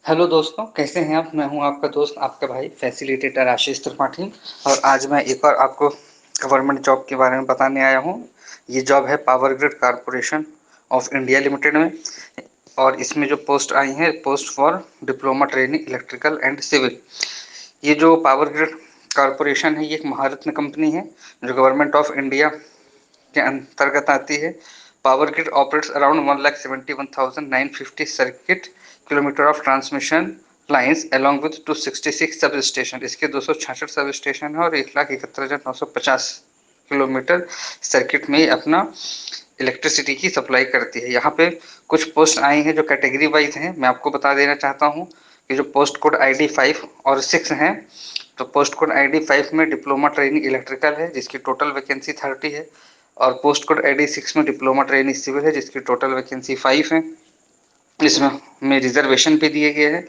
Hello दोस्तों, कैसे हैं आप? मैं हूं आपका दोस्त, आपका भाई फैसिलिटेटर आशीष त्रिपाठी। और आज मैं एक और आपको गवर्नमेंट जॉब के बारे में बताने आया हूं। ये जॉब है Power Grid Corporation of India Limited में। और इसमें जो पोस्ट आई हैं, post for diploma training electrical and civil. ये जो पावर ग्रिड कारपोरेशन है, ये एक महारत्न कंपनी है जो गवर्नमेंट ऑफ इंडिया के अंतर्गत आती है। Power grid operates around 1,71,950 circuit kilometre of transmission lines along with 266 sub station. इसके 266 सब स्टेशन है और 1,71,950 किलोमीटर सर्किट में अपना इलेक्ट्रिसिटी की सप्लाई करती है। यहाँ पे कुछ पोस्ट आई हैं जो कैटेगरी वाइज हैं, मैं आपको बता देना चाहता हूँ कि जो पोस्ट कोड ID 5 और 6 हैं। तो पोस्ट कोड ID 5 में डिप्लोमा ट्रेनिंग इलेक्ट्रिकल है जिसकी टोटल वैकेंसी 30 है। और पोस्ट कोड ID 6 में डिप्लोमा ट्रेनिंग सिविल है जिसकी टोटल वैकेंसी 5 है। इसमें रिजर्वेशन भी दिए गए हैं।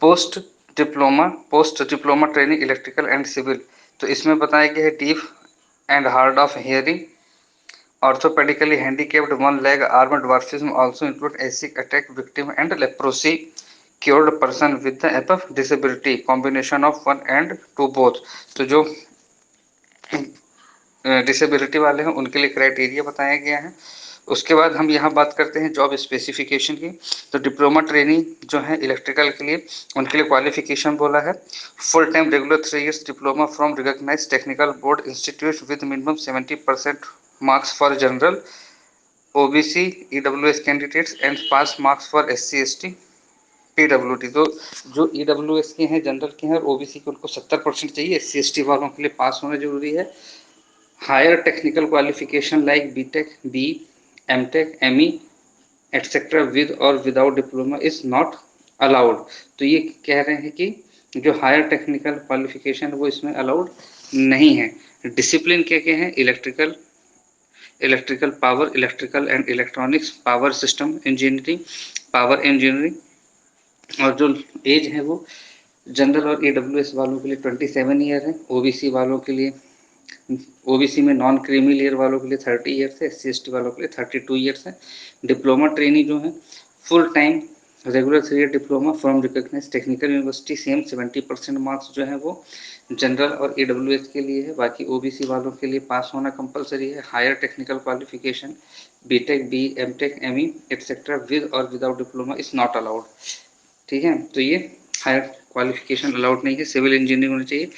Post diploma training electrical and civil, तो इसमें बताया गया है deaf and hard of hearing, orthopedically handicapped, one leg armed dwarfism also include acid attack victim and leprosy cured person with the above disability combination of one and two both। तो जो disability वाले हैं उनके लिए criteria बताया गया है। उसके बाद हम यहाँ बात करते हैं जॉब स्पेसिफिकेशन की। तो डिप्लोमा ट्रेनिंग जो है इलेक्ट्रिकल के लिए, उनके लिए क्वालिफिकेशन बोला है full time regular 3 years diploma from recognised technical board institute with minimum 70% marks for general OBC EWS candidates and pass marks for SC ST PWD। तो जो EWS के हैं, जनरल के हैं और OBC के, उनको 70% चाहिए। SC ST वालों के लिए पास होना जरूरी है। Higher technical qualification like BTech, BE, MTech, ME etcetera with और without diploma is not allowed. तो ये कह रहे हैं कि जो हायर टेक्निकल क्वालिफिकेशन है वो इसमें अलाउड नहीं है। डिसिप्लिन क्या क्या है? Electrical power, electrical and electronics, power system engineering, power engineering. और जो एज है वो जनरल और AWS वालों के लिए 27 ईयर है। वालों के लिए ओबीसी में नॉन क्रीमी लेयर वालों के लिए 30 ईयर्स है। SC ST वालों के लिए 32 ईयर्स है। डिप्लोमा ट्रेनी जो है full time regular 3 year diploma from recognised technical university, same 70% marks जो है वो जनरल और AWS के लिए है। बाकी OBC वालों के लिए पास होना कंपलसरी है। Higher technical qualification BTech, BE, MTech, ME etcetera with और without diploma is not allowed. ठीक है, तो ये हायर क्वालिफिकेशन अलाउड नहीं है। सिविल इंजीनियरिंग होनी चाहिए।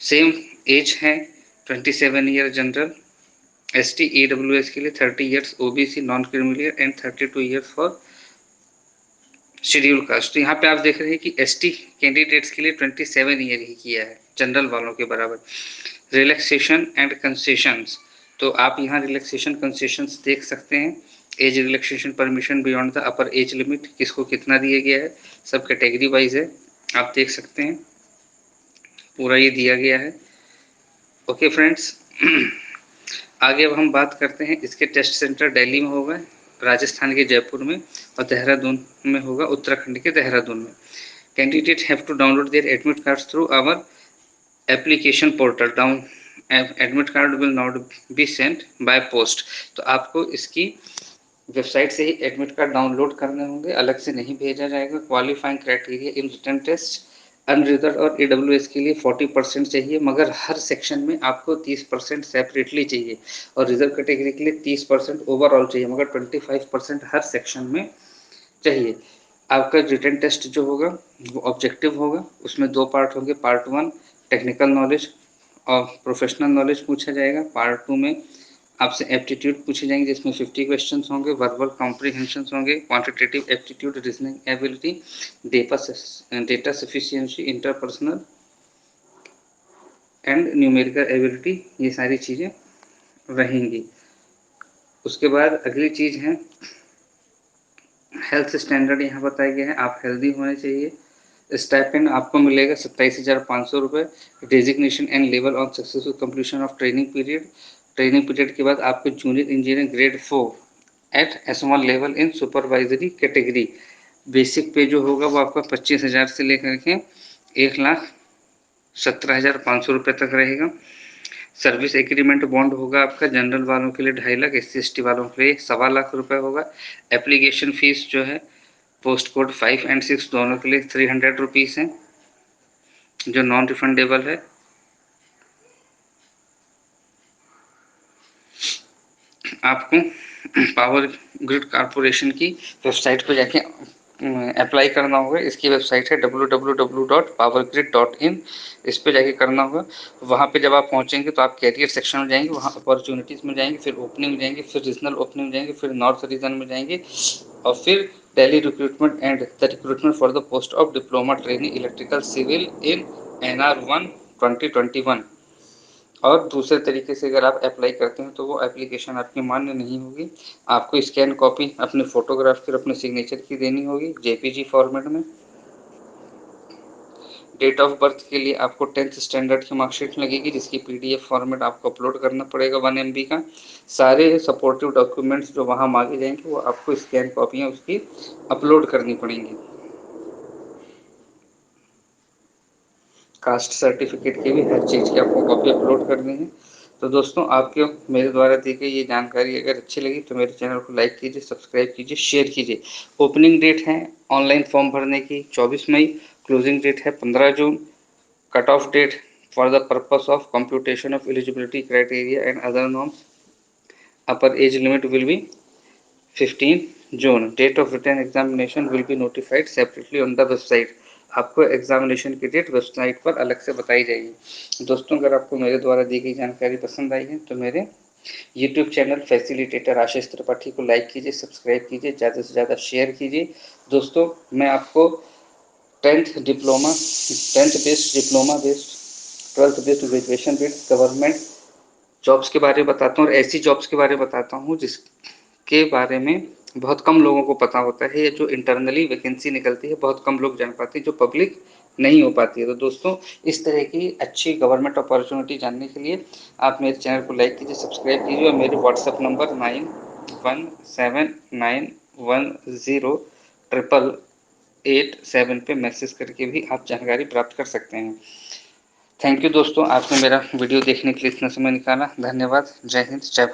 सेम एज है 27 ईयर जनरल, ST AWS के लिए 30 years, OBC non criminal and 32 years for schedule caste. तो यहाँ पे आप देख रहे हैं कि ST कैंडिडेट्स के लिए 27 ईयर ही किया है, जनरल वालों के बराबर। रिलैक्सेशन एंड कंसेशंस, तो आप यहाँ रिलैक्सेशन कंसेशंस देख सकते हैं। Age relaxation permission beyond the upper age limit, किसको कितना दिया गया है, सब कैटेगरी वाइज है, आप देख सकते हैं, पूरा ये दिया गया है। ओके फ्रेंड्स, आगे अब हम बात करते हैं। इसके टेस्ट सेंटर दिल्ली में होगा, राजस्थान के जयपुर में, और देहरादून में होगा, उत्तराखंड के देहरादून में। Candidate have to download their admit cards through our application portal. Down admit card will not be sent by post. तो आपको इसकी वेबसाइट से ही एडमिट कार्ड डाउनलोड करने होंगे, अलग से नहीं भेजा जाएगा। Qualifying criteria in written test, unreserved और AWS के लिए 40% चाहिए, मगर हर सेक्शन में आपको 30% सेपरेटली चाहिए। और रिजर्व कैटेगरी के लिए 30% ओवरऑल चाहिए, मगर 25% हर सेक्शन में चाहिए। आपका रिटन टेस्ट जो होगा वो ऑब्जेक्टिव होगा। उसमें 2 पार्ट होंगे। पार्ट 1 टेक्निकल नॉलेज और प्रोफेशनल नॉलेज पूछा जाएगा। पार्ट 2 में आपसे एप्टीट्यूड पूछे जाएंगे जिसमें 50 क्वेश्चन होंगे। वर्बल कॉम्प्रीहेंशन होंगे, quantitative aptitude, reasoning ability, data sufficiency, interpersonal and numerical ability, ये सारी चीज़ें रहेंगी। उसके बाद अगली चीज़ है हेल्थ स्टैंडर्ड। यहाँ बताया गया है आप हेल्दी होने चाहिए। स्टाइपेंड आपको मिलेगा 27,500 रुपये। Designation and level on successful completion of training period. Training period के बाद आपको junior engineer grade 4 at S1 level in supervisory category. Basic pay जो होगा वो आपका 25,000 से लेकर के 1,17,500 रुपये तक रहेगा। सर्विस एग्रीमेंट बॉन्ड होगा आपका जनरल वालों के लिए 2.5 लाख, SC ST वालों के लिए 1.25 लाख रुपये होगा। एप्लीकेशन फीस जो है पोस्ट कोड 5 एंड 6 दोनों के लिए 300 रुपीज़ है, जो नॉन रिफंडेबल है। आपको पावर ग्रिड कॉरपोरेशन की वेबसाइट पर जाके अप्लाई करना होगा। इसकी वेबसाइट है www.powergrid.in। इस पे जाके करना होगा। वहाँ पे जब आप पहुँचेंगे तो आप कैरियर सेक्शन में जाएंगे, वहाँ अपॉर्चुनिटीज़ में जाएंगे, फिर ओपनिंग में जाएंगे, फिर रीजनल ओपनिंग में जाएंगे, फिर नॉर्थ रीजन में जाएंगे, और फिर Delhi recruitment and the recruitment for the post of diploma training electrical civil in NR1 2021। और दूसरे तरीके से अगर आप अप्लाई करते हैं तो वो एप्लीकेशन आपकी मान्य नहीं होगी। आपको स्कैन कॉपी अपने फोटोग्राफ फिर अपने सिग्नेचर की देनी होगी JPG फॉर्मेट में। डेट ऑफ बर्थ के लिए आपको 10th स्टैंडर्ड की मार्कशीट लगेगी, जिसकी PDF फॉर्मेट आपको अपलोड करना पड़ेगा 1 MB का। सारे सपोर्टिव डॉक्यूमेंट्स जो वहाँ मांगे जाएंगे वो आपको स्कैन कॉपियाँ उसकी अपलोड करनी पड़ेंगी। कास्ट सर्टिफिकेट की भी हर चीज़ की आपको कॉपी अपलोड करनी है। तो दोस्तों, आपको मेरे द्वारा दी गई ये जानकारी अगर अच्छी लगी तो मेरे चैनल को लाइक कीजिए, सब्सक्राइब कीजिए, शेयर कीजिए। ओपनिंग डेट है ऑनलाइन फॉर्म भरने की 24 मई, क्लोजिंग डेट है 15 जून। Cut off date for the purpose of computation of eligibility criteria and other norms, upper age limit will be 15 June. Date of written examination will be notified separately on the website. आपको examination की date website पर अलग से बताई जाएगी। दोस्तों, अगर आपको मेरे द्वारा दी गई जानकारी पसंद आई है तो मेरे यूट्यूब चैनल फैसिलिटेटर आशीष त्रिपाठी को लाइक कीजिए, सब्सक्राइब कीजिए, ज़्यादा से ज़्यादा शेयर कीजिए। दोस्तों, मैं आपको 10th based diploma based, 12th based, graduation based government jobs के बारे में बताता हूँ, और ऐसी जॉब्स के बारे में बताता हूँ जिसके बारे में बहुत कम लोगों को पता होता है, या जो इंटरनली वैकेंसी निकलती है बहुत कम लोग जान पाते हैं, जो पब्लिक नहीं हो पाती है। तो दोस्तों, इस तरह की अच्छी गवर्नमेंट अपॉर्चुनिटी जानने के लिए आप मेरे चैनल को लाइक कीजिए, सब्सक्राइब कीजिए, और मेरे व्हाट्सएप नंबर 9179100887 पे मैसेज करके भी आप जानकारी प्राप्त कर सकते हैं। थैंक यू दोस्तों, आपने मेरा वीडियो देखने के लिए इतना समय निकाला। धन्यवाद। जय हिंद, जय भारत।